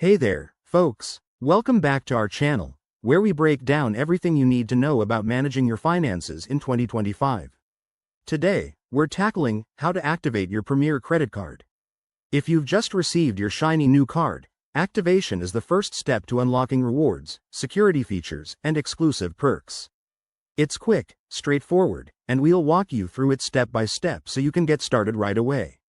Hey there, folks. Welcome back to our channel, where we break down everything you need to know about managing your finances in 2025. Today, we're tackling how to activate your Premier credit card. If you've just received your shiny new card, activation is the first step to unlocking rewards, security features, and exclusive perks. It's quick, straightforward, and we'll walk you through it step by step so you can get started right away.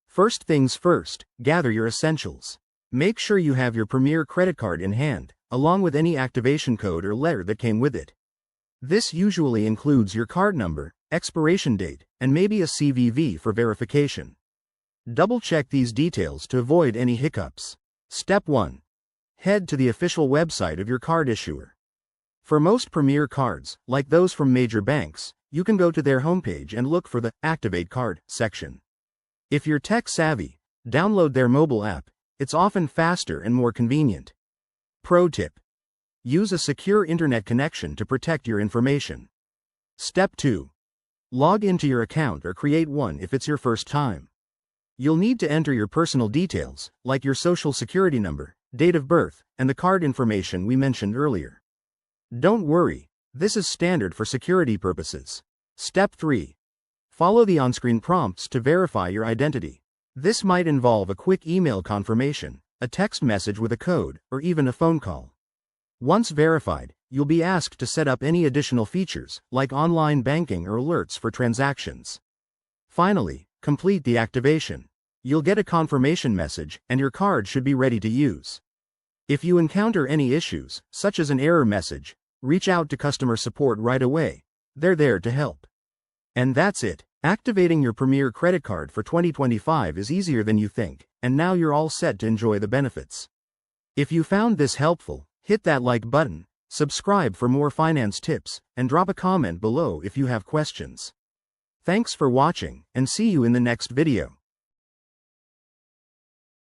First things first, gather your essentials. Make sure you have your Premier credit card in hand, along with any activation code or letter that came with it. This usually includes your card number, expiration date, and maybe a CVV for verification. Double-check these details to avoid any hiccups. Step 1. Head to the official website of your card issuer. For most Premier cards, like those from major banks, you can go to their homepage and look for the Activate Card section. If you're tech-savvy, download their mobile app. It's often faster and more convenient. Pro tip: use a secure internet connection to protect your information. Step 2. Log into your account or create one if it's your first time. You'll need to enter your personal details, like your social security number, date of birth, and the card information we mentioned earlier. Don't worry, this is standard for security purposes. Step 3. Follow the on-screen prompts to verify your identity. This might involve a quick email confirmation, a text message with a code, or even a phone call. Once verified, you'll be asked to set up any additional features, like online banking or alerts for transactions. Finally, complete the activation. You'll get a confirmation message, and your card should be ready to use. If you encounter any issues, such as an error message, reach out to customer support right away. They're there to help. And that's it. Activating your Premier credit card for 2025 is easier than you think, and now you're all set to enjoy the benefits. If you found this helpful, hit that like button, subscribe for more finance tips, and drop a comment below if you have questions. Thanks for watching, and see you in the next video.